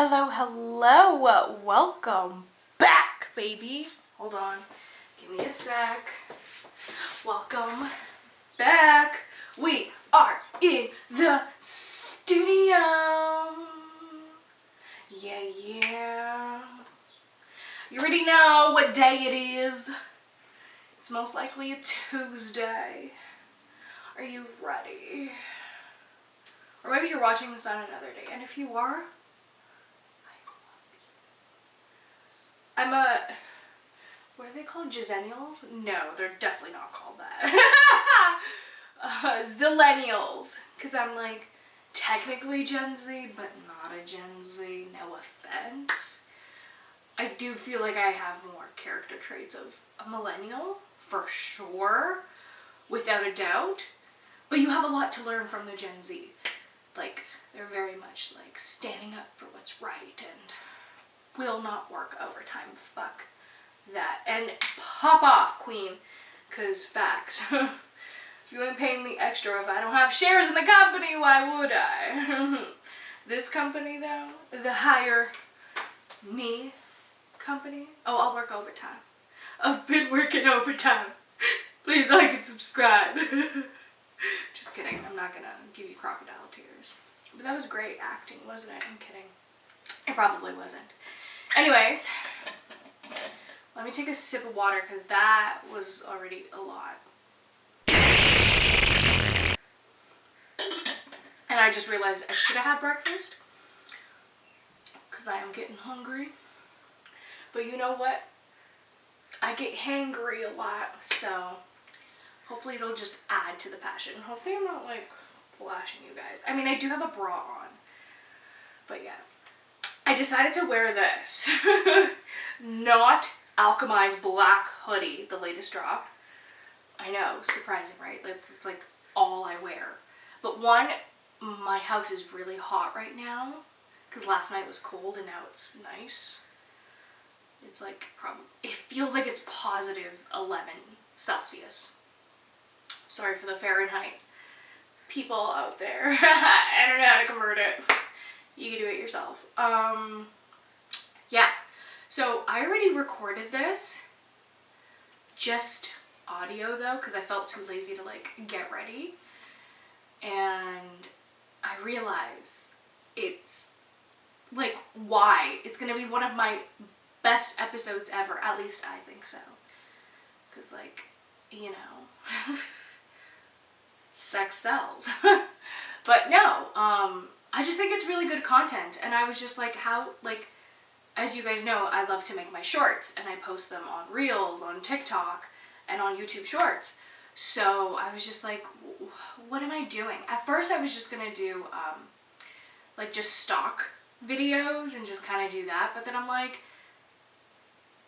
Hello, hello, welcome back, baby. Hold on, give me a sec. Welcome back. We are in the studio. Yeah. You already know what day it is. It's most likely a Tuesday. Are you ready? Or maybe you're watching this on another day, and if you are, I'm a, what are they called? Gisenials? No, they're definitely not called that. Zillennials. Because I'm like technically Gen Z, but not a Gen Z. No offense. I do feel like I have more character traits of a millennial, for sure, without a doubt. But you have a lot to learn from the Gen Z. Like, they're very much like standing up for what's right and will not work overtime. Fuck that. And pop off, queen. Cause facts. If you ain't paying me extra, if I don't have shares in the company, why would I? This company though, the hire me company. Oh, I'll work overtime. I've been working overtime. Please like and subscribe. Just kidding. I'm not gonna give you crocodile tears. But that was great acting, wasn't it? I'm kidding. It probably wasn't. Anyways, let me take a sip of water because that was already a lot. And I just realized I should have had breakfast because I am getting hungry. But you know what? I get hangry a lot, so hopefully it'll just add to the passion. Hopefully I'm not like flashing you guys. I mean, I do have a bra on, but yeah. I decided to wear this. Not Alchemized black hoodie, the latest drop. I know, surprising, right? Like, it's like all I wear. But one, my house is really hot right now because last night was cold and now it's nice. It's like it feels like it's positive 11 Celsius. Sorry for the Fahrenheit people out there. I don't know how to convert it. You can do it yourself. Yeah. So I already recorded this. Just audio though, because I felt too lazy to like get ready. And I realized it's like, why? It's gonna be one of my best episodes ever. At least I think so. Because like, you know, sex sells. But no, I just think it's really good content, and I was just like, how, like, as you guys know, I love to make my shorts, and I post them on Reels, on TikTok, and on YouTube Shorts. So I was just like, what am I doing? At first I was just gonna do, like, just stock videos and just kind of do that, but then I'm like,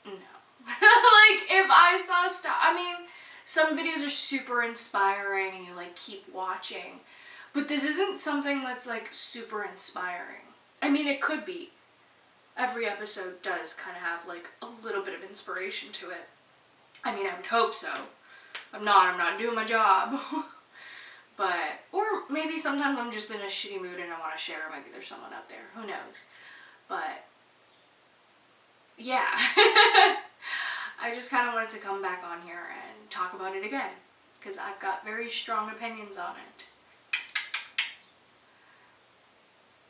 no. Like, if I saw stuff, I mean, some videos are super inspiring, and you, like, keep watching. But this isn't something that's, like, super inspiring. I mean, it could be. Every episode does kind of have, like, a little bit of inspiration to it. I mean, I would hope so. I'm not doing my job. But, or maybe sometimes I'm just in a shitty mood and I want to share. Maybe there's someone out there. Who knows? But, yeah. I just kind of wanted to come back on here and talk about it again. Because I've got very strong opinions on it.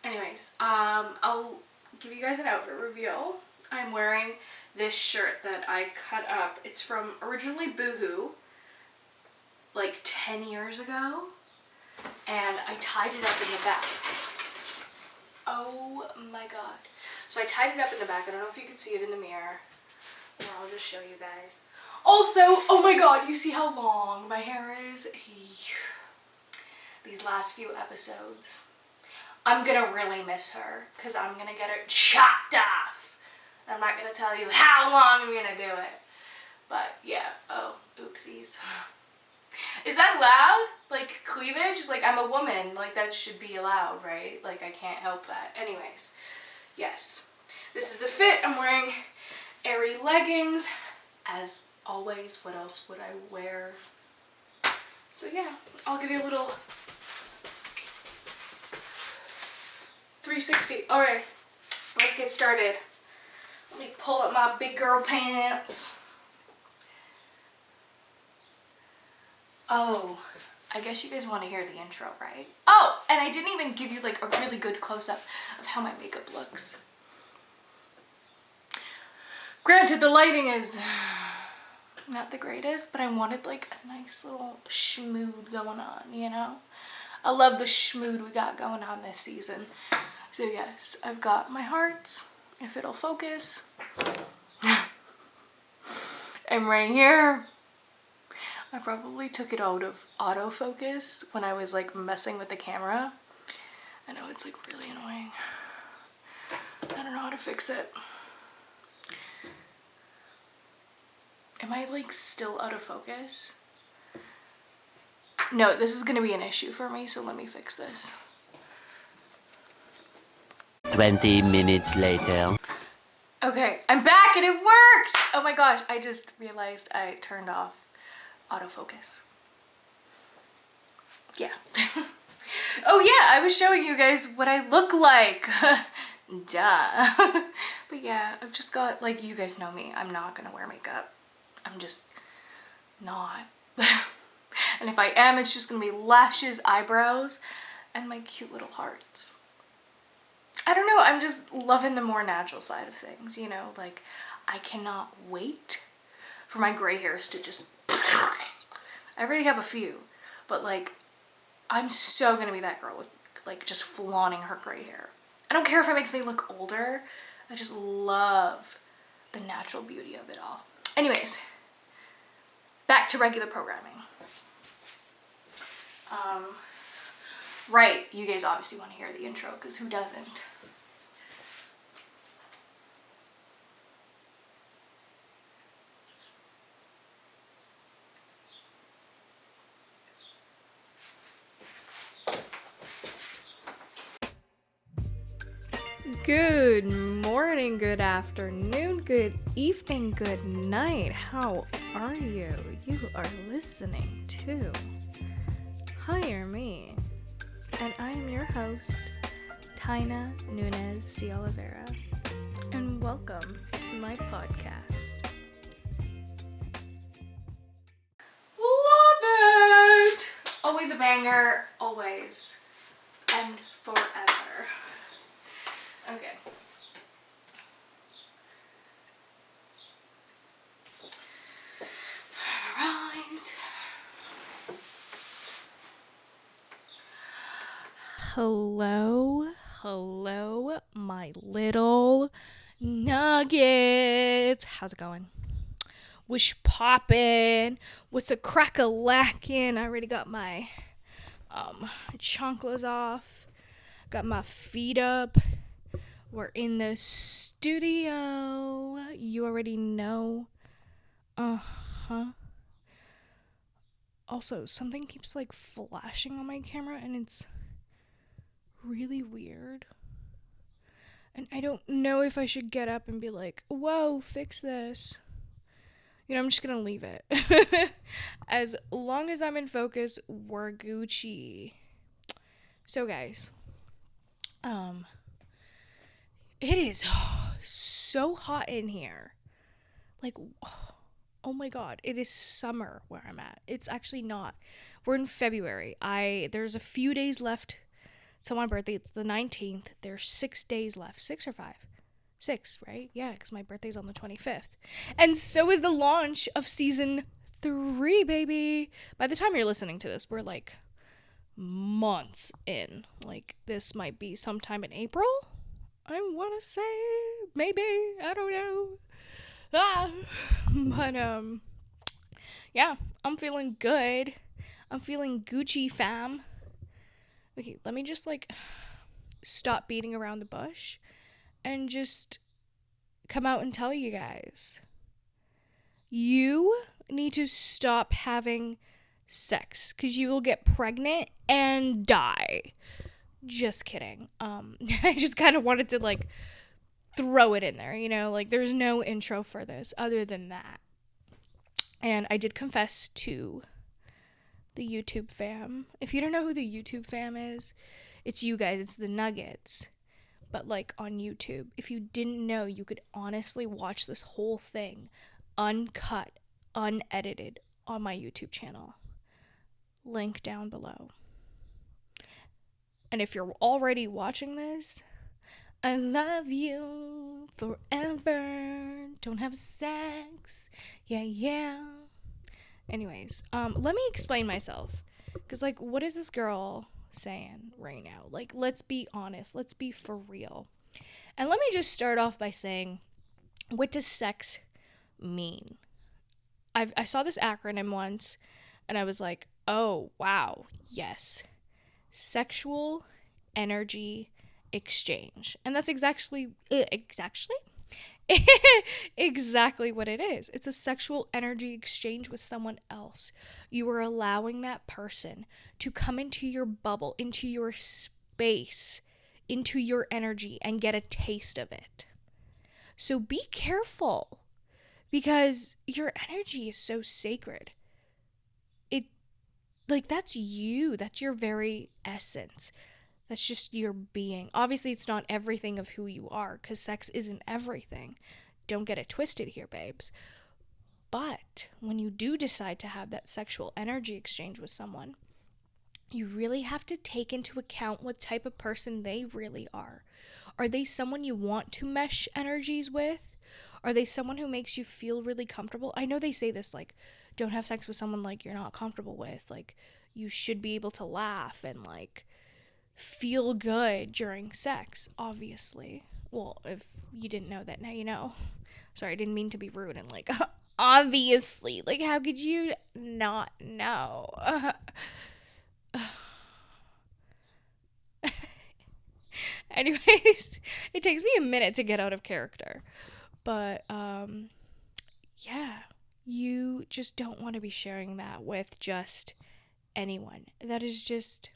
Anyways, I'll give you guys an outfit reveal. I'm wearing this shirt that I cut up. It's from originally Boohoo, like 10 years ago. And I tied it up in the back. Oh my god. So I tied it up in the back. I don't know if you can see it in the mirror. Or I'll just show you guys. Also, oh my god, you see how long my hair is? These last few episodes. I'm gonna really miss her, because I'm gonna get her chopped off. I'm not gonna tell you how long I'm gonna do it. But yeah, oh, oopsies. Is that loud? Like, cleavage? Like, I'm a woman, like, that should be allowed, right? Like, I can't help that. Anyways, yes. This is the fit. I'm wearing airy leggings. As always, what else would I wear? So yeah, I'll give you a little 360. Alright, let's get started. Let me pull up my big girl pants. Oh, I guess you guys want to hear the intro, right? Oh, and I didn't even give you like a really good close-up of how my makeup looks. Granted, the lighting is not the greatest, but I wanted like a nice little schmood going on, you know? I love the schmood we got going on this season. So yes, I've got my hearts, if it'll focus. And right here, I probably took it out of autofocus when I was like messing with the camera. I know it's like really annoying. I don't know how to fix it. Am I like still out of focus? No, this is gonna be an issue for me, so let me fix this. 20 minutes later. Okay, I'm back and it works! Oh my gosh, I just realized I turned off autofocus. Yeah. Oh yeah, I was showing you guys what I look like. Duh. But yeah, I've just got, like, you guys know me. I'm not gonna wear makeup. I'm just not. And if I am, it's just gonna be lashes, eyebrows, and my cute little hearts. I don't know, I'm just loving the more natural side of things, you know? Like, I cannot wait for my gray hairs to just... I already have a few, but like, I'm so gonna be that girl with like just flaunting her gray hair. I don't care if it makes me look older. I just love the natural beauty of it all. Anyways, back to regular programming. Right, you guys obviously want to hear the intro, because who doesn't? Good morning, good afternoon, good evening, good night. How are you? You are listening to Hire Me, and I am your host, Tayna Nunez de Oliveira, and welcome to my podcast. Love it! Always a banger, always, and forever. Okay. Alright. Hello, my little nuggets. How's it going? What's poppin'? What's a crack-a-lackin'? I already got my chanclas off. Got my feet up. We're in the studio. You already know. Also, something keeps like flashing on my camera and it's really weird. And I don't know if I should get up and be like, whoa, fix this. You know, I'm just gonna leave it. As long as I'm in focus, we're Gucci. So guys, it is so hot in here. Like, oh my god, it is summer where I'm at. It's actually not. We're in February. There's a few days left till my birthday. It's the 19th. There's 6 days left. 6 or 5? 6, right? Yeah, because my birthday's on the 25th. And so is the launch of season 3, baby. By the time you're listening to this, we're like months in. Like, this might be sometime in April, I want to say. Maybe. I don't know. But, yeah, I'm feeling good. I'm feeling Gucci, fam. Okay, let me just, like, stop beating around the bush and just come out and tell you guys. You need to stop having sex, because you will get pregnant and die. Just kidding. I just kind of wanted to, like, throw it in there, you know? Like, there's no intro for this other than that. And I did confess to the YouTube fam. If you don't know who the YouTube fam is, it's you guys. It's the Nuggets. but like on YouTube. If you didn't know, you could honestly watch this whole thing uncut, unedited on my YouTube channel. Link down below. And if you're already watching this, I love you forever. Don't have sex. Yeah, yeah. Anyways, let me explain myself. Because, like, what is this girl saying right now? Like, let's be honest. Let's be for real. And let me just start off by saying, what does sex mean? I saw this acronym once, and I was like, oh, wow, yes. Sexual energy exchange. And that's exactly exactly what it is. It's a sexual energy exchange with someone else. You are allowing that person to come into your bubble, into your space, into your energy, and get a taste of it. So be careful, because your energy is so sacred. That's you. That's your very essence. That's just your being. Obviously, it's not everything of who you are, because sex isn't everything. Don't get it twisted here, babes. But when you do decide to have that sexual energy exchange with someone, you really have to take into account what type of person they really are. Are they someone you want to mesh energies with? Are they someone who makes you feel really comfortable? I know they say this, like, don't have sex with someone like you're not comfortable with. Like, you should be able to laugh and like feel good during sex, obviously. Well, if you didn't know that, now you know. Sorry, I didn't mean to be rude and like, obviously. Like, how could you not know? Anyways, it takes me a minute to get out of character. But, yeah, you just don't want to be sharing that with just anyone. That is just,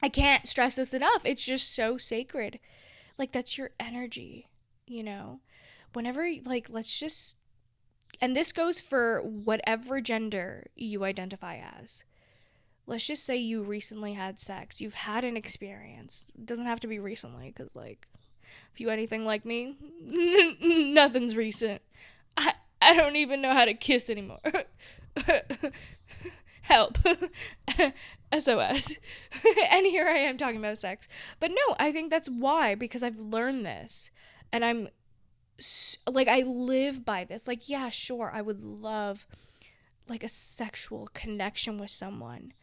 I can't stress this enough. It's just so sacred. Like, that's your energy, you know? Whenever, like, let's just, and this goes for whatever gender you identify as. Let's just say you recently had sex. You've had an experience. It doesn't have to be recently, because, like, if you anything like me, nothing's recent. I don't even know how to kiss anymore. Help. SOS. And here I am talking about sex. But no, I think that's why, because I've learned this. And I'm, like, I live by this. Like, yeah, sure, I would love, like, a sexual connection with someone.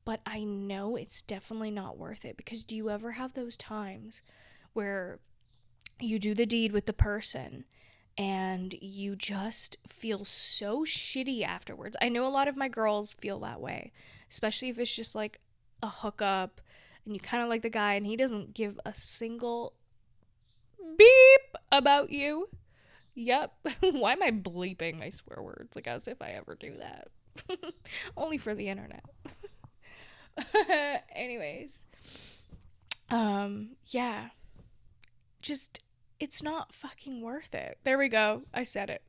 But I know it's definitely not worth it, because do you ever have those times where you do the deed with the person and you just feel so shitty afterwards? I know a lot of my girls feel that way, especially if it's just like a hookup and you kind of like the guy and he doesn't give a single beep about you. Yep. Why am I bleeping my swear words? Like, as if I ever do that. Only for the internet. Anyways, yeah, just, it's not fucking worth it. There we go. I said it.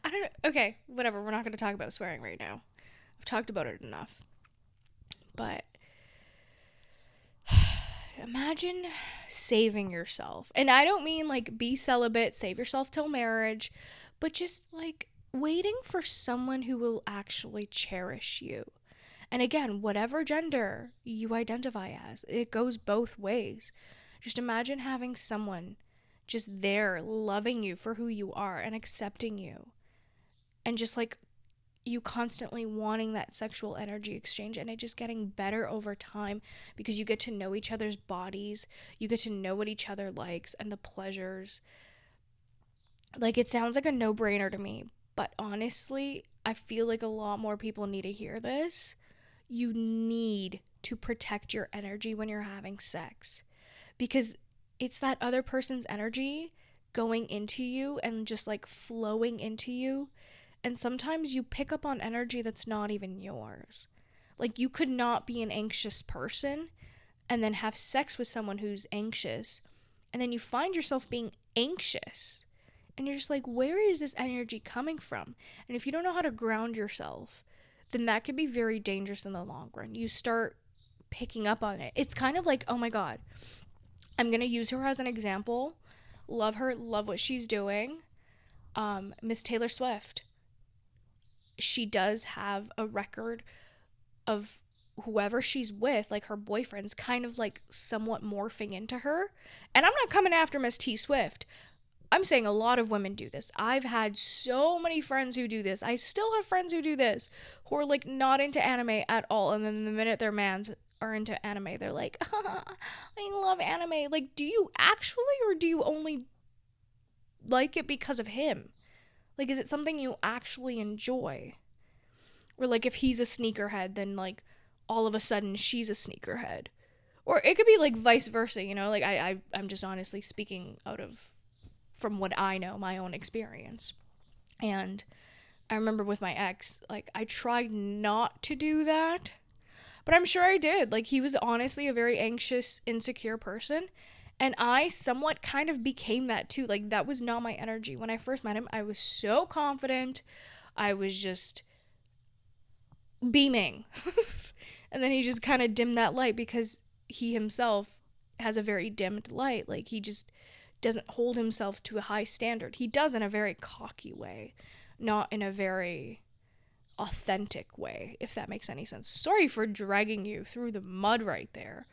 I don't know. Okay, whatever. We're not going to talk about swearing right now. I've talked about it enough. But imagine saving yourself. And I don't mean like be celibate, save yourself till marriage, but just like waiting for someone who will actually cherish you. And again, whatever gender you identify as, it goes both ways. Just imagine having someone just there loving you for who you are and accepting you. And just like you constantly wanting that sexual energy exchange, and it just getting better over time because you get to know each other's bodies. You get to know what each other likes and the pleasures. Like, it sounds like a no-brainer to me, but honestly, I feel like a lot more people need to hear this. You need to protect your energy when you're having sex, because it's that other person's energy going into you and just like flowing into you. And sometimes you pick up on energy that's not even yours. Like, you could not be an anxious person and then have sex with someone who's anxious, and then you find yourself being anxious. And you're just like, where is this energy coming from? And if you don't know how to ground yourself, then that could be very dangerous in the long run. You start picking up on it. It's kind of like, oh my God, I'm going to use her as an example. Love her, love what she's doing. Miss Taylor Swift. She does have a record of whoever she's with, like her boyfriend's kind of like somewhat morphing into her. And I'm not coming after Miss T Swift. I'm saying a lot of women do this. I've had so many friends who do this. I still have friends who do this, who are like not into anime at all. And then the minute their mans are into anime, they're like, I love anime. Like, do you actually, or do you only like it because of him? Like, is it something you actually enjoy? Or like if he's a sneakerhead, then like all of a sudden she's a sneakerhead. Or it could be like vice versa, you know? Like I'm just honestly speaking out of from what I know, my own experience. And I remember with my ex, like I tried not to do that, but I'm sure I did. Like he was honestly a very anxious, insecure person. And I somewhat kind of became that too. Like that was not my energy. When I first met him, I was so confident. I was just beaming. And then he just kind of dimmed that light because he himself has a very dimmed light. Like he just doesn't hold himself to a high standard. He does in a very cocky way, not in a very authentic way, if that makes any sense. Sorry for dragging you through the mud right there,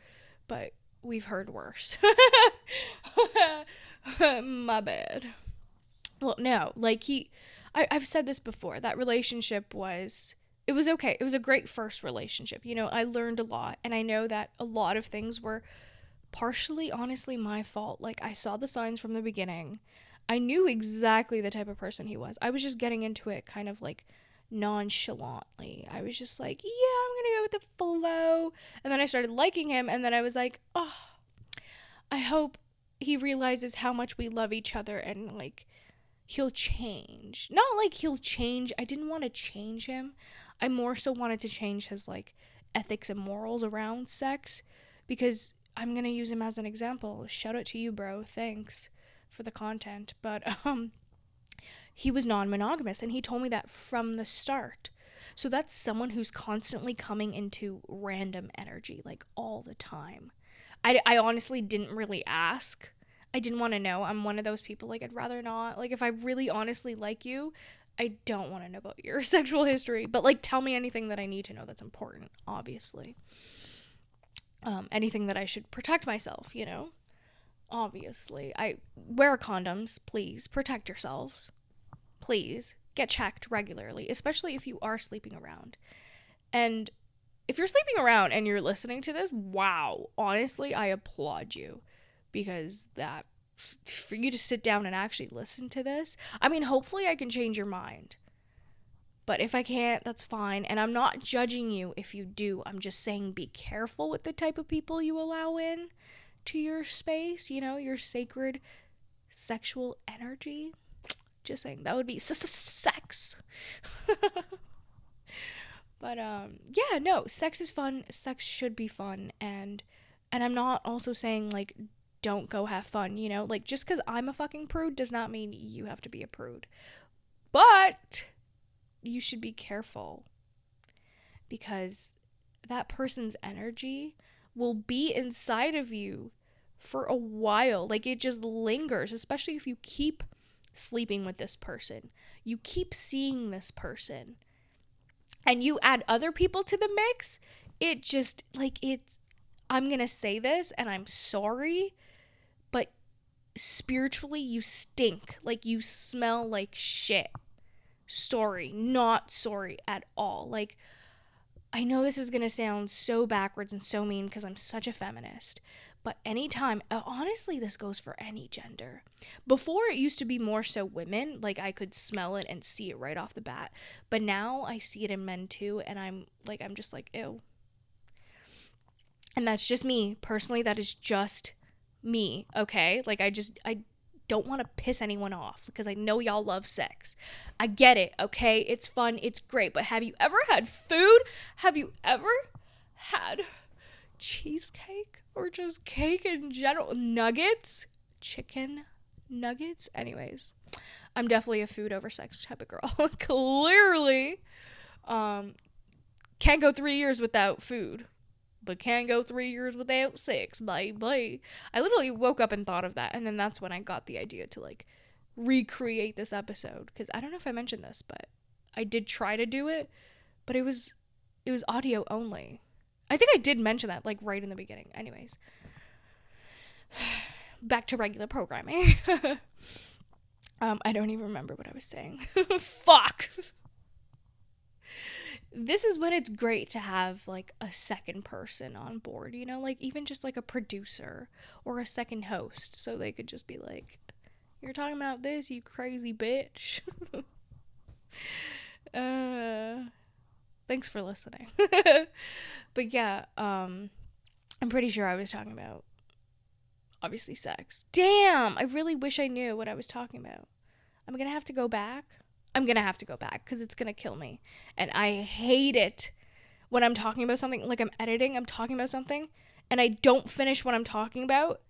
but we've heard worse. My bad. Well, no, like I've said this before, that relationship it was okay. It was a great first relationship. You know, I learned a lot, and I know that a lot of things were partially, honestly, my fault. Like, I saw the signs from the beginning. I knew exactly the type of person he was. I was just getting into it kind of like nonchalantly. I was just like, yeah, I'm gonna go with the flow. And then I started liking him, and then I was like, oh, I hope he realizes how much we love each other and like he'll change. Not like he'll change. I didn't want to change him. I more so wanted to change his like ethics and morals around sex, because I'm going to use him as an example. Shout out to you, bro. Thanks for the content. But he was non-monogamous, and he told me that from the start. So that's someone who's constantly coming into random energy, like all the time. I honestly didn't really ask. I didn't want to know. I'm one of those people, like, I'd rather not. Like, if I really honestly like you, I don't want to know about your sexual history. But, like, tell me anything that I need to know that's important, obviously. Anything that I should protect myself, you know? Obviously. I wear condoms, please. Protect yourself. Please. Get checked regularly, especially if you are sleeping around. And if you're sleeping around and you're listening to this, wow. Honestly, I applaud you. Because that, for you to sit down and actually listen to this, I mean, hopefully I can change your mind. But if I can't, that's fine. And I'm not judging you if you do. I'm just saying be careful with the type of people you allow in to your space, you know, your sacred sexual energy. Just saying, that would be sex. But yeah, no, sex is fun. Sex should be fun. And I'm not also saying like don't go have fun, you know? Like, just because I'm a fucking prude does not mean you have to be a prude. But you should be careful, because that person's energy will be inside of you for a while. Like, it just lingers, especially if you keep sleeping with this person. You keep seeing this person. And you add other people to the mix. It just, like, I'm gonna say this, and I'm sorry, but spiritually you stink. Like, you smell like shit. Sorry, not sorry at all. Like, I know this is gonna sound so backwards and so mean because I'm such a feminist, but anytime, honestly, this goes for any gender. Before, it used to be more so women, like I could smell it and see it right off the bat, but now I see it in men too, and I'm just like, ew. And that's just me. Personally, that is just me, okay? Like, I don't want to piss anyone off because I know y'all love sex. I get it, okay? It's fun, it's great, but have you ever had food? Have you ever had cheesecake or just cake in general? Nuggets? Chicken nuggets? Anyways, I'm definitely a food over sex type of girl. Clearly. Can't go 3 years without food. but can't go 3 years without sex. Bye bye. I literally woke up and thought of that, and then that's when I got the idea to like recreate this episode, because I don't know if I mentioned this, but I did try to do it, but it was audio only. I think I did mention that like right in the beginning. Anyways, back to regular programming. I don't even remember what I was saying. Fuck. This is when it's great to have like a second person on board, you know, like even just like a producer or a second host, so they could just be like, "You're talking about this, you crazy bitch." Thanks for listening. But yeah, I'm pretty sure I was talking about obviously sex. Damn, I really wish I knew what I was talking about. I'm gonna have to go back because it's gonna kill me. And I hate it when I'm talking about something, like I'm editing, I'm talking about something, and I don't finish what I'm talking about,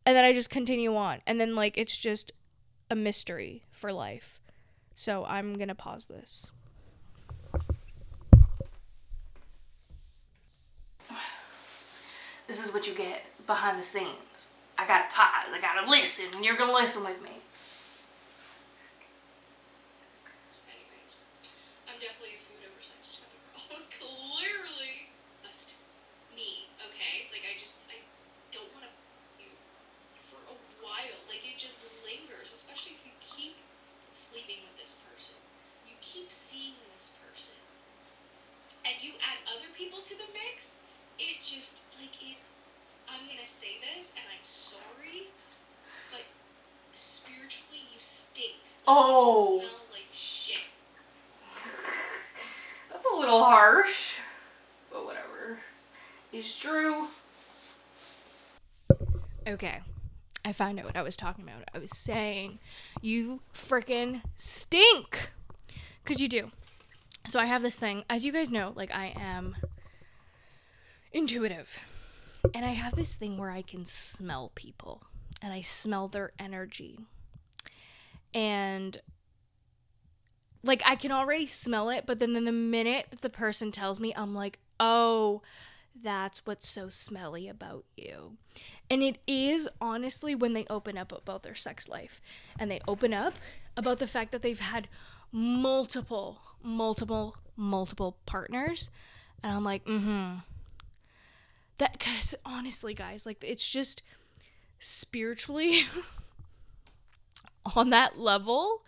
and then I just continue on. And then, like, it's just a mystery for life. So I'm gonna pause this. This is what you get behind the scenes. I gotta pause, I gotta listen, and you're gonna listen with me. Definitely a food over sex kind of girl. Clearly. Just me, okay? Like, I don't want to you for a while. Like, it just lingers, especially if you keep sleeping with this person. You keep seeing this person. And you add other people to the mix, it just, like, I'm gonna say this, and I'm sorry, but spiritually, you stink. You smell like shit. That's a little harsh, but whatever. It's true. Okay, I found out what I was talking about. I was saying, you frickin' stink! Because you do. So I have this thing, as you guys know, like, I am intuitive. And I have this thing where I can smell people. And I smell their energy. And like, I can already smell it, but then the minute that the person tells me, I'm like, oh, that's what's so smelly about you. And it is, honestly, when they open up about their sex life. And they open up about the fact that they've had multiple partners. And I'm like, That, because honestly, guys, like, it's just spiritually on that level,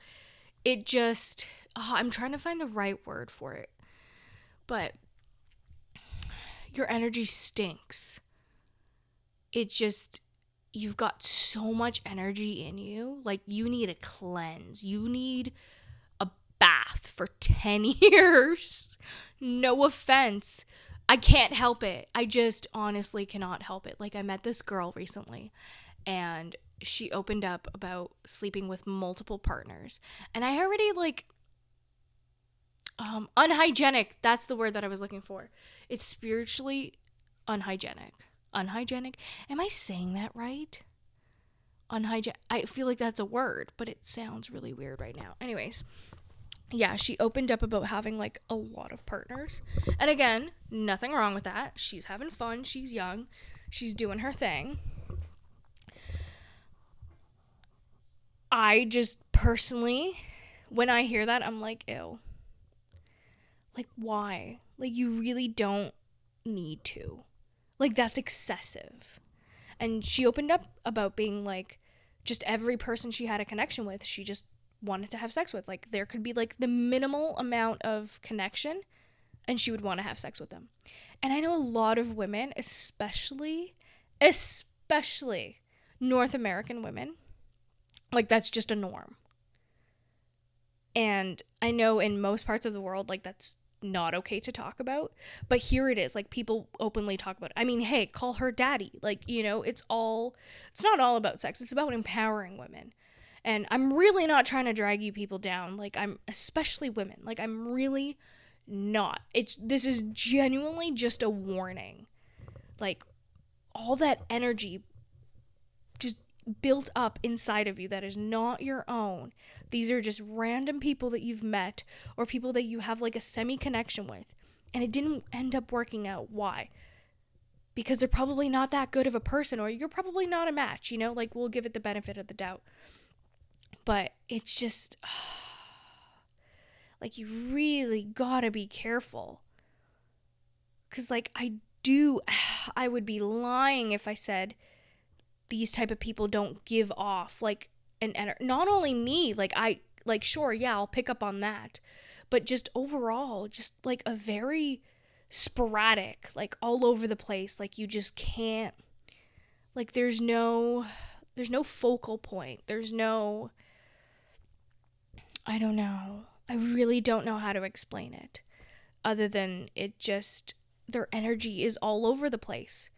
it just... I'm trying to find the right word for it. But your energy stinks. It just, you've got so much energy in you. Like, you need a cleanse. You need a bath for 10 years. No offense. I can't help it. I just honestly cannot help it. Like, I met this girl recently, and she opened up about sleeping with multiple partners. And I already, like... unhygienic. That's the word that I was looking for. It's spiritually unhygienic. Unhygienic? Am I saying that right? Unhygienic. I feel like that's a word, but it sounds really weird right now. Anyways, yeah, she opened up about having like a lot of partners. And again, nothing wrong with that. She's having fun. She's young. She's doing her thing. I just personally, when I hear that, I'm like, ew. Like, why? Like, you really don't need to. Like, that's excessive. And she opened up about being, like, just every person she had a connection with, she just wanted to have sex with. Like, there could be, like, the minimal amount of connection, and she would want to have sex with them. And I know a lot of women, especially North American women, like, that's just a norm. And I know in most parts of the world, like, that's not okay to talk about, but here it is. Like, people openly talk about it. I mean, hey, call her daddy. Like, you know, it's not all about sex. It's about empowering women. And I'm really not trying to drag you people down. Like, especially women. Like, I'm really not. This is genuinely just a warning. Like, all that energy just built up inside of you that is not your own. These are just random people that you've met or people that you have like a semi-connection with, and it didn't end up working out. Why? because they're probably not that good of a person, or you're probably not a match, you know? Like, we'll give it the benefit of the doubt. But it's just, like, you really gotta be careful. Because, like, I would be lying if I said these type of people don't give off, like, not only me, like, sure, yeah, I'll pick up on that. But just overall, just, like, a very sporadic, like, all over the place, like, you just can't, like, there's no focal point, there's no, I don't know, I really don't know how to explain it, other than it just, their energy is all over the place,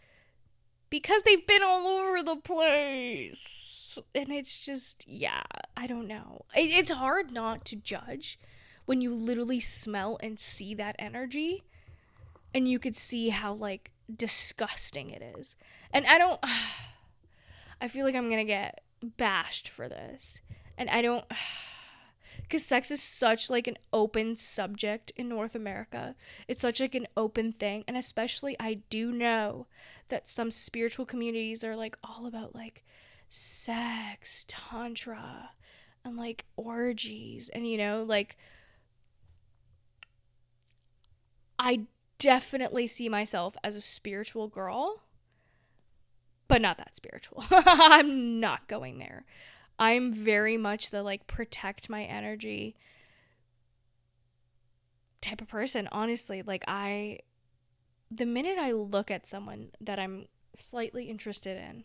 because they've been all over the place, and it's just, yeah, I don't know, it's hard not to judge when you literally smell and see that energy. And you could see how, like, disgusting it is. And I feel like I'm gonna get bashed for this. And I don't, because sex is such, like, an open subject in North America. It's such, like, an open thing. And especially, I do know that some spiritual communities are, like, all about, like, sex, tantra, and, like, orgies. And, you know, like, I definitely see myself as a spiritual girl, but not that spiritual. I'm not going there. I'm very much the, like, protect my energy type of person, honestly. Like, the minute I look at someone that I'm slightly interested in,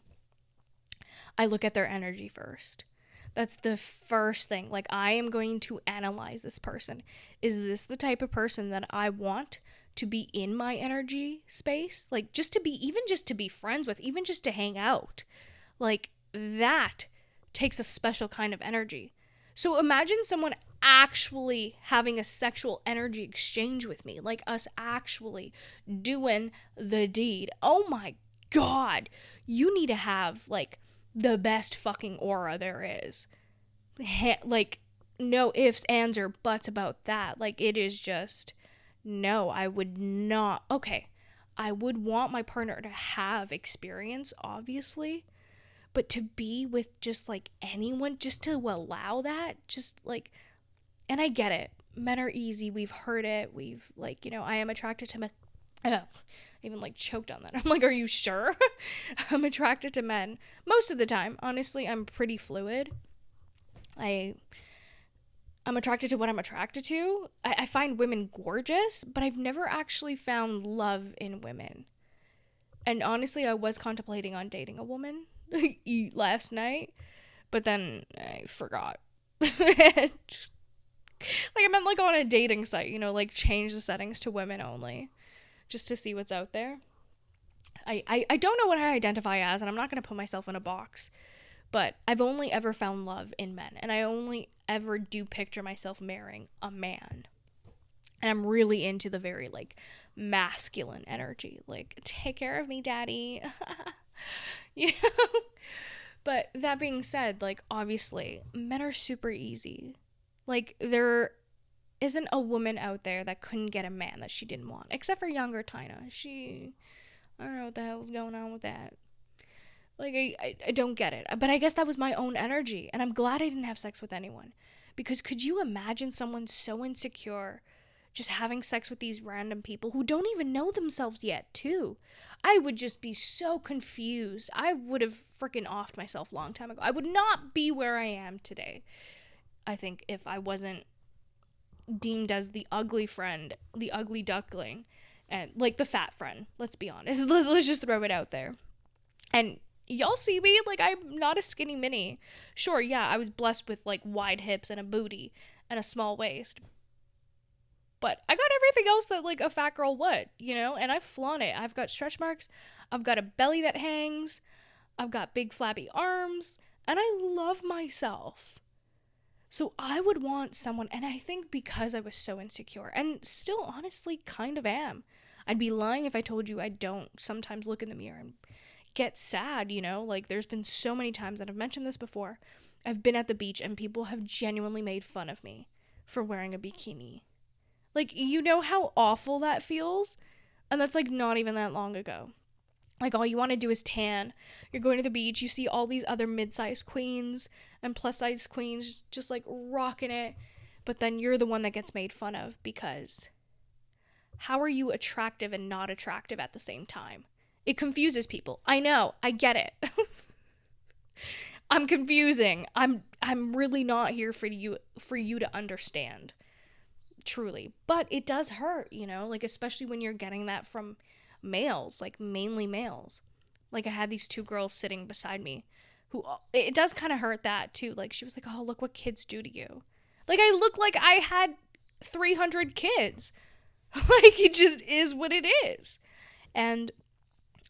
I look at their energy first. That's the first thing. Like, I am going to analyze this person. Is this the type of person that I want to be in my energy space? Like, just to be friends with, even just to hang out. Like, that takes a special kind of energy. So imagine someone actually having a sexual energy exchange with me, like us actually doing the deed. Oh my God. You need to have, like, the best fucking aura there is. Like, no ifs, ands, or buts about that. Like, it is just, no, I would not. Okay, I would want my partner to have experience, obviously, but to be with just, like, anyone, just to allow that, just, like, and I get it. Men are easy. We've heard it. We've, like, you know, I am attracted to men. Oh, even, like, choked on that. I'm like, are you sure? I'm attracted to men. Most of the time, honestly, I'm pretty fluid. I'm attracted to what I'm attracted to. I find women gorgeous, but I've never actually found love in women. And honestly, I was contemplating on dating a woman last night, but then I forgot. Like, I meant, like, on a dating site, you know, like, change the settings to women only, just to see what's out there. I don't know what I identify as, and I'm not going to put myself in a box, but I've only ever found love in men, and I only ever do picture myself marrying a man. And I'm really into the very, like, masculine energy, like, take care of me, daddy. You know? But that being said, like, obviously, men are super easy. Like, there isn't a woman out there that couldn't get a man that she didn't want, except for younger Tayna. I don't know what the hell's going on with that. Like, I don't get it. But I guess that was my own energy, and I'm glad I didn't have sex with anyone. Because could you imagine someone so insecure just having sex with these random people who don't even know themselves yet, too? I would just be so confused. I would have freaking offed myself a long time ago. I would not be where I am today, I think, if I wasn't deemed as the ugly friend, the ugly duckling, and, like, the fat friend. Let's be honest. Let's just throw it out there. And y'all see me, like, I'm not a skinny mini. Sure, yeah, I was blessed with, like, wide hips and a booty and a small waist, but I got everything else that, like, a fat girl would, you know, and I flaunt it. I've got stretch marks, I've got a belly that hangs, I've got big flabby arms, and I love myself. So I would want someone, and I think because I was so insecure, and still honestly kind of am, I'd be lying if I told you I don't sometimes look in the mirror and get sad, you know? Like, there's been so many times, and I've mentioned this before, I've been at the beach and people have genuinely made fun of me for wearing a bikini. Like, you know how awful that feels? And that's, like, not even that long ago. Like, all you want to do is tan. You're going to the beach. You see all these other mid-sized queens and plus-sized queens just, like, rocking it. But then you're the one that gets made fun of because how are you attractive and not attractive at the same time? It confuses people. I know. I get it. I'm confusing. I'm really not here for you to understand. Truly. But it does hurt, you know? Like, especially when you're getting that from males, like mainly males. Like, I had these two girls sitting beside me who, it does kind of hurt that too. Like, she was like, oh, look what kids do to you. Like, I look like I had 300 kids. Like, it just is what it is. And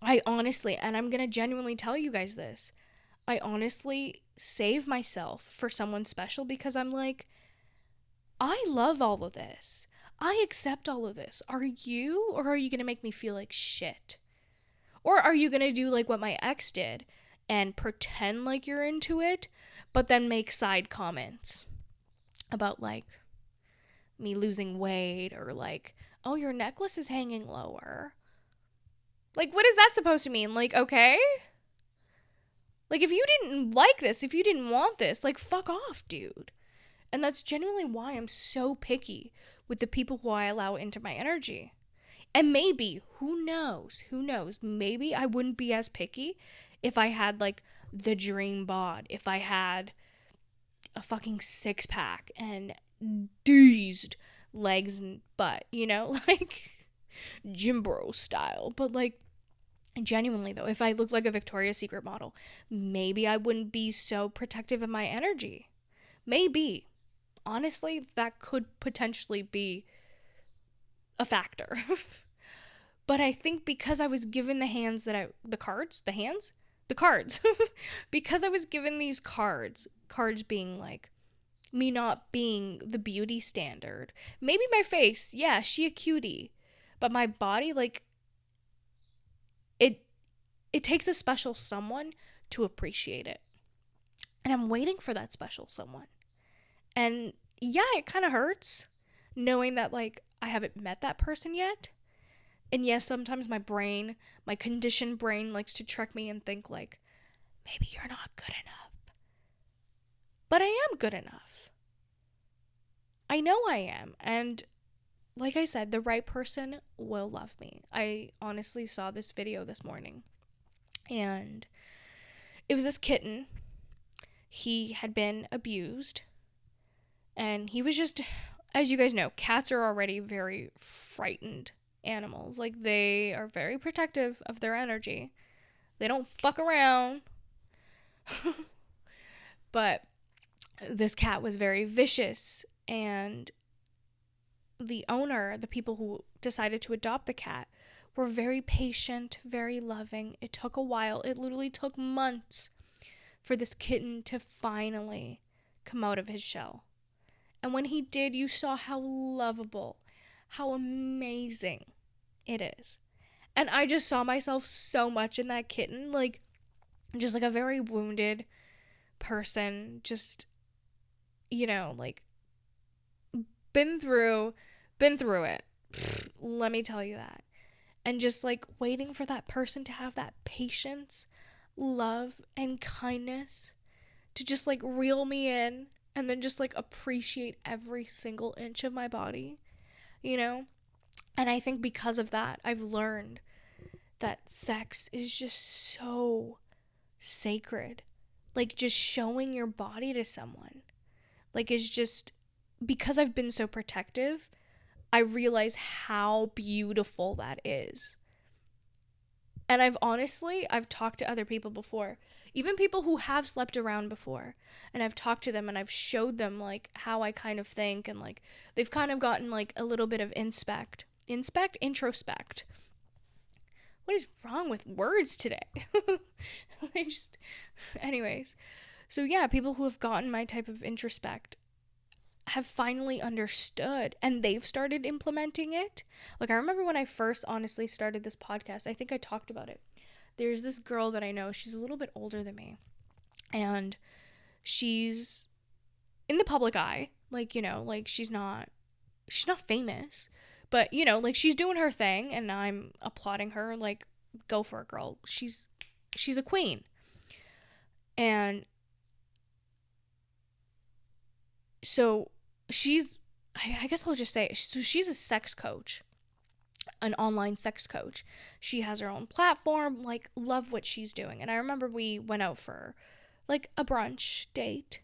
I honestly, and I'm gonna genuinely tell you guys this, I honestly save myself for someone special because I'm like, I love all of this. I accept all of this. Are you? Or are you going to make me feel like shit? Or are you going to do like what my ex did and pretend like you're into it, but then make side comments about like me losing weight or like, oh, your necklace is hanging lower? Like, what is that supposed to mean? Like, okay? Like, if you didn't like this, if you didn't want this, like, fuck off, dude. And that's genuinely why I'm so picky with the people who I allow into my energy. And maybe, who knows, maybe I wouldn't be as picky if I had, like, the dream bod, if I had a fucking six-pack and dazed legs and butt, you know? Like, gym bro style. But, like, genuinely, though, if I looked like a Victoria's Secret model, maybe I wouldn't be so protective of my energy. Maybe. Honestly, that could potentially be a factor. But I think because I was given the cards, because I was given these cards being like me not being the beauty standard. Maybe my face, yeah, she a cutie. But my body, like, it takes a special someone to appreciate it. And I'm waiting for that special someone. And yeah, it kind of hurts knowing that, like, I haven't met that person yet. And yes, sometimes my conditioned brain likes to trick me and think, like, maybe you're not good enough. But I am good enough. I know I am. And like I said, the right person will love me. I honestly saw this video this morning. And it was this kitten. He had been abused. And he was just, as you guys know, cats are already very frightened animals. Like, they are very protective of their energy. They don't fuck around. But this cat was very vicious, and the owner, the people who decided to adopt the cat, were very patient, very loving. It took a while. It literally took months for this kitten to finally come out of his shell. And when he did, you saw how lovable, how amazing it is. And I just saw myself so much in that kitten, like, just like a very wounded person, just, you know, like, been through it. Let me tell you that. And just, like, waiting for that person to have that patience, love, and kindness to just, like, reel me in and then just, like, appreciate every single inch of my body, you know? And I think because of that, I've learned that sex is just so sacred. Like, just showing your body to someone. Like, it's just, because I've been so protective, I realize how beautiful that is. And I've talked to other people before, even people who have slept around before, and I've talked to them and I've showed them, like, how I kind of think, and, like, they've kind of gotten, like, a little bit of introspect. What is wrong with words today? Anyways. So yeah, people who have gotten my type of introspect have finally understood, and they've started implementing it. Like, I remember when I first honestly started this podcast, I think I talked about it. There's this girl that I know, she's a little bit older than me, and she's in the public eye. Like, you know, like, she's not famous, but, you know, like, she's doing her thing, and I'm applauding her, like, go for it, girl. She's a queen. And so I guess I'll just say, so she's a sex coach, an online sex coach. She has her own platform, like, love what she's doing. And I remember we went out for like a brunch date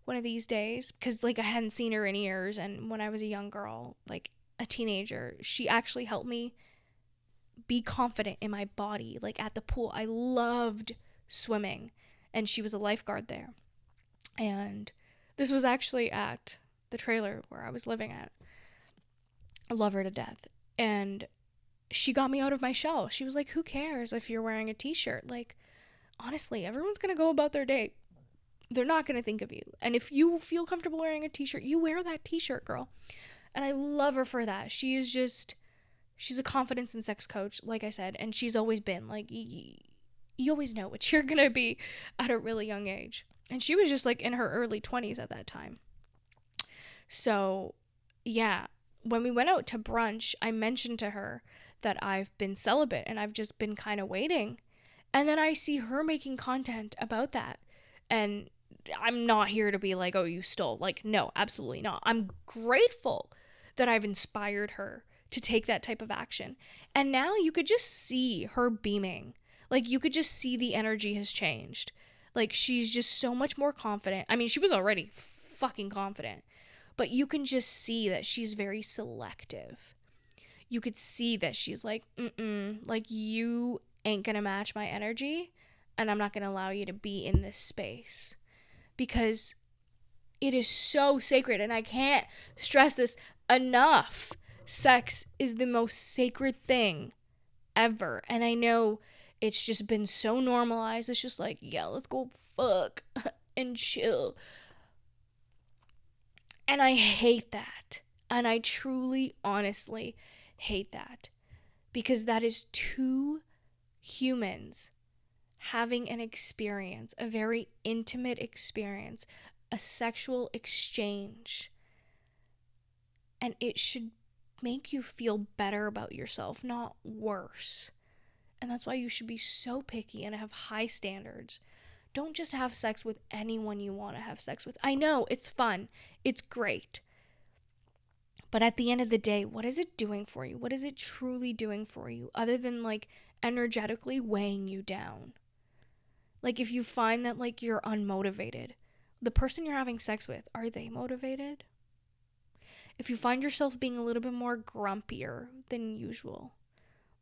one of these days, because like I hadn't seen her in years. And when I was a young girl, like a teenager, she actually helped me be confident in my body. Like at the pool, I loved swimming, and she was a lifeguard there. And this was actually at the trailer where I was living at. I love her to death. And she got me out of my shell. She was like, who cares if you're wearing a t-shirt? Like, honestly, everyone's going to go about their day. They're not going to think of you. And if you feel comfortable wearing a t-shirt, you wear that t-shirt, girl. And I love her for that. She's a confidence and sex coach, like I said. And she's always been like, you always know what you're going to be at a really young age. And she was just like in her early 20s at that time. So, yeah, when we went out to brunch, I mentioned to her that I've been celibate and I've just been kind of waiting. And then I see her making content about that. And I'm not here to be like, oh, you stole. Like, no, absolutely not. I'm grateful that I've inspired her to take that type of action. And now you could just see her beaming. Like, you could just see the energy has changed. Like, she's just so much more confident. I mean, she was already fucking confident. But you can just see that she's very selective. You could see that she's like, like, you ain't gonna match my energy, and I'm not gonna allow you to be in this space. Because it is so sacred, and I can't stress this enough. Sex is the most sacred thing ever. And I know it's just been so normalized. It's just like, yeah, let's go fuck and chill. And I hate that. And I truly, honestly hate that. Because that is two humans having an experience, a very intimate experience, a sexual exchange. And it should make you feel better about yourself, not worse. And that's why you should be so picky and have high standards. Don't just have sex with anyone you want to have sex with. I know, it's fun. It's great. But at the end of the day, what is it doing for you? What is it truly doing for you? Other than like energetically weighing you down. Like if you find that like you're unmotivated, the person you're having sex with, are they motivated? If you find yourself being a little bit more grumpier than usual,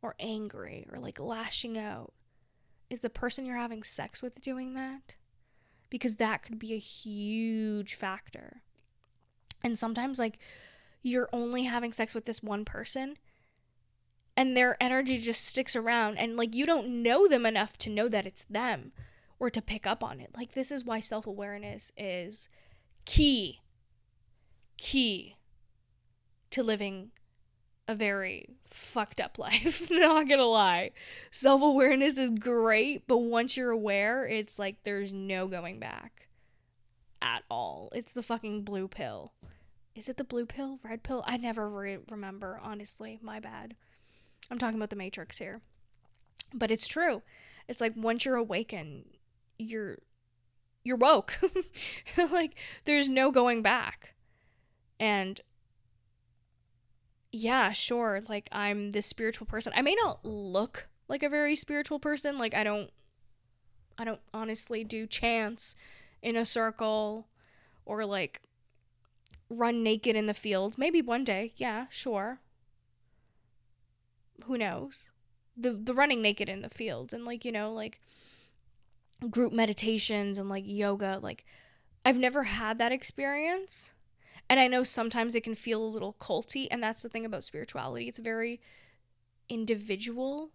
or angry, or like lashing out, is the person you're having sex with doing that? Because that could be a huge factor. And sometimes like you're only having sex with this one person and their energy just sticks around, and like you don't know them enough to know that it's them or to pick up on it. Like this is why self-awareness is key to living a very fucked up life. Not gonna lie. Self-awareness is great, but once you're aware, it's like there's no going back at all. It's the fucking blue pill. Is it the blue pill? Red pill? I never remember, honestly. My bad. I'm talking about the Matrix here. But it's true. It's like once you're awakened, you're woke. Like there's no going back. And yeah, sure, like I'm this spiritual person. I may not look like a very spiritual person. Like I don't honestly do chants in a circle or like run naked in the fields. Maybe one day, yeah, sure. Who knows? The running naked in the fields and like, you know, like group meditations and like yoga, like I've never had that experience. And I know sometimes it can feel a little culty, and that's the thing about spirituality. It's very individual.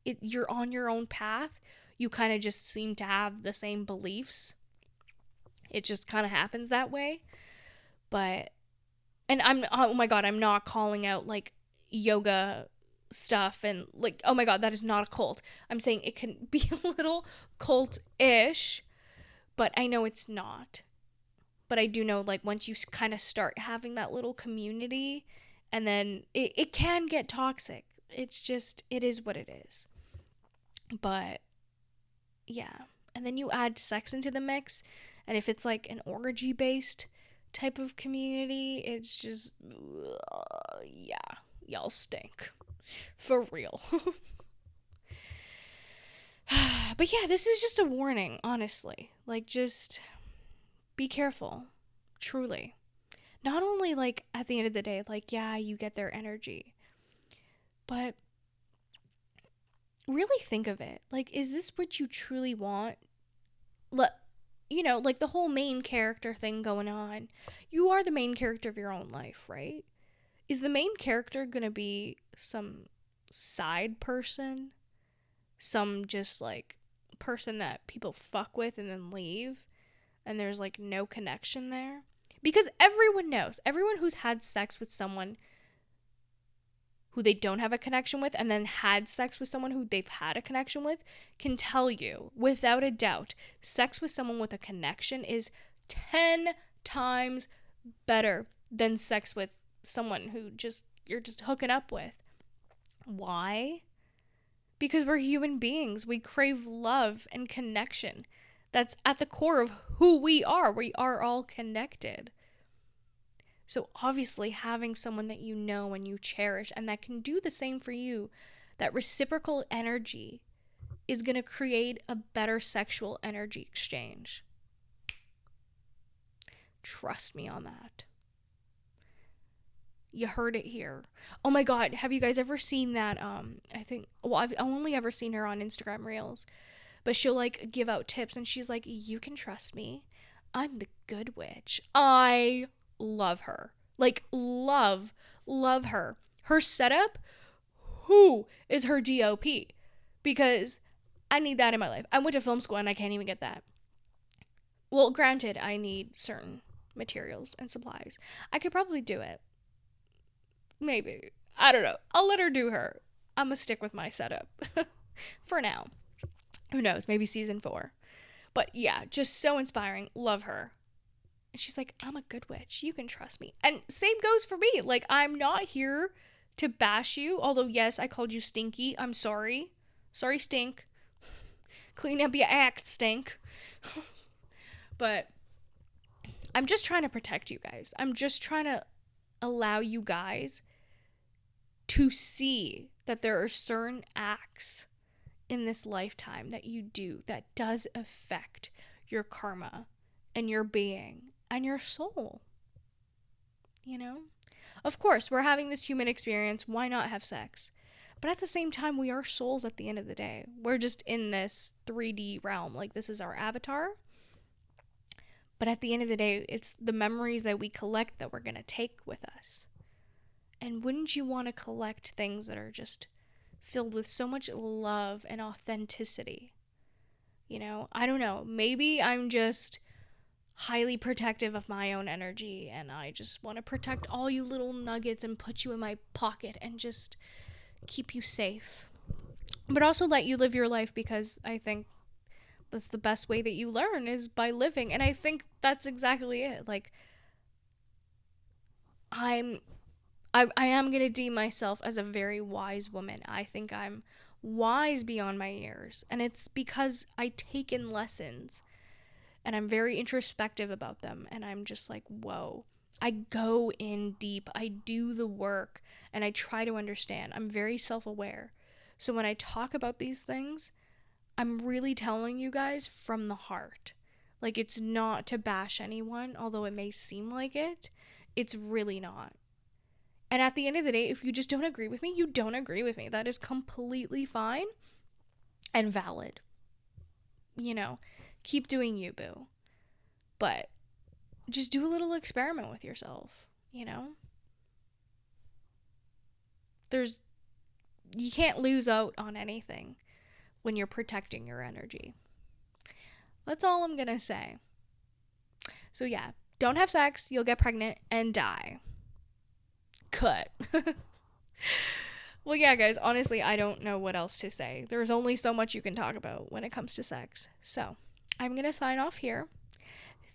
You're on your own path. You kind of just seem to have the same beliefs. It just kind of happens that way. But, and oh my God, I'm not calling out like yoga stuff and like, oh my God, that is not a cult. I'm saying it can be a little cult-ish, but I know it's not. But I do know, like, once you kind of start having that little community, and then it can get toxic. It's just, it is what it is. But yeah. And then you add sex into the mix, and if it's like an orgy based type of community, it's just yeah, y'all stink. For real. But yeah, this is just a warning, honestly. Like, just be careful. Truly. Not only, like, at the end of the day, like, yeah, you get their energy, but really think of it. Like, is this what you truly want? Like the whole main character thing going on. You are the main character of your own life, right? Is the main character gonna be some side person? Some just like person that people fuck with and then leave? And there's like no connection there? Because everyone knows, everyone who's had sex with someone who they don't have a connection with and then had sex with someone who they've had a connection with can tell you without a doubt sex with someone with a connection is 10 times better than sex with someone who you're just hooking up with. Why? Because we're human beings. We crave love and connection. That's at the core of who we are. We are all connected. So obviously having someone that you know and you cherish and that can do the same for you, that reciprocal energy is going to create a better sexual energy exchange. Trust me on that. You heard it here. Oh my God, have you guys ever seen that? I've only ever seen her on Instagram Reels, but she'll like give out tips and she's like, you can trust me. I'm the good witch. I love her. Like, love her. Her setup, who is her DOP? Because I need that in my life. I went to film school and I can't even get that. Well, granted, I need certain materials and supplies. I could probably do it. Maybe. I don't know. I'll let her do her. I'm gonna stick with my setup. For now. Who knows? Maybe season 4. But yeah, just so inspiring. Love her. And she's like, I'm a good witch. You can trust me. And same goes for me. Like, I'm not here to bash you. Although, yes, I called you stinky. I'm sorry. Sorry, stink. Clean up your act, stink. But I'm just trying to protect you guys. I'm just trying to allow you guys to see that there are certain acts in this lifetime that you do that does affect your karma and your being and your soul. You know? Of course, we're having this human experience. Why not have sex? But at the same time, we are souls at the end of the day. We're just in this 3D realm. Like, this is our avatar. But at the end of the day, it's the memories that we collect that we're going to take with us. And wouldn't you want to collect things that are just filled with so much love and authenticity? You know, I don't know. Maybe I'm just highly protective of my own energy and I just want to protect all you little nuggets and put you in my pocket and just keep you safe. But also let you live your life, because I think that's the best way that you learn is by living. And I think that's exactly it. Like, I am going to deem myself as a very wise woman. I think I'm wise beyond my years. And it's because I take in lessons and I'm very introspective about them. And I'm just like, whoa. I go in deep. I do the work and I try to understand. I'm very self-aware. So when I talk about these things, I'm really telling you guys from the heart. Like, it's not to bash anyone, although it may seem like it. It's really not. And at the end of the day, if you just don't agree with me, you don't agree with me. That is completely fine and valid. You know, keep doing you, boo. But just do a little experiment with yourself, you know? You can't lose out on anything when you're protecting your energy. That's all I'm gonna say. So yeah, don't have sex, you'll get pregnant and die. Cut. Well, yeah, guys, honestly, I don't know what else to say. There's only so much you can talk about when it comes to sex. So, I'm going to sign off here.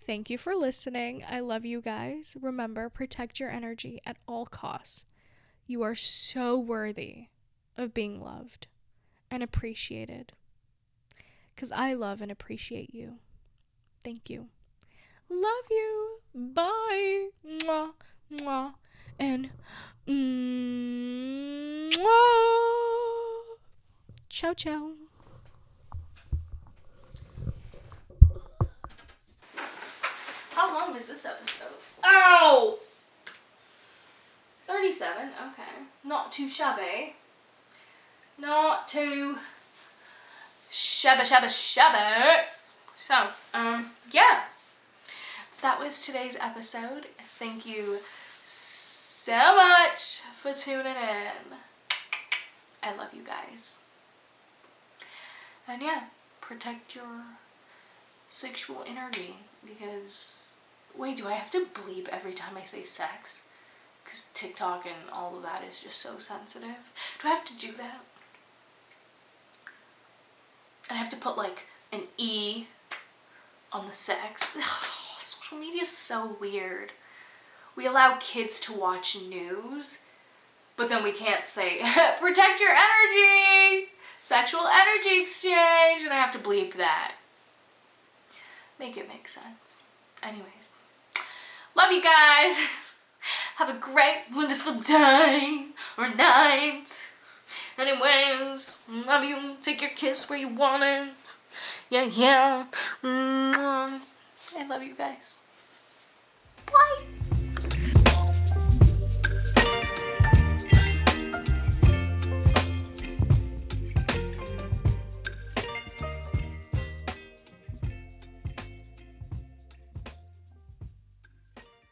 Thank you for listening. I love you guys. Remember, protect your energy at all costs. You are so worthy of being loved and appreciated. because I love and appreciate you. Thank you. Love you. Bye. Mwah, mwah, and mwah. Ciao, ciao. How long is this episode? Ow! 37, okay. Not too shabby. Not too shabby. So, yeah. That was today's episode. Thank you so much for tuning in. I love you guys. And yeah, protect your sexual energy, because wait, do I have to bleep every time I say sex? Because TikTok and all of that is just so sensitive. Do I have to do that? I have to put like an E on the sex. Social media is so weird. We allow kids to watch news, but then we can't say protect your energy, sexual energy exchange, and I have to bleep that. Make it make sense. Anyways, love you guys. Have a great, wonderful day or night. Anyways, love you. Take your kiss where you want it. Yeah. I love you guys. Bye.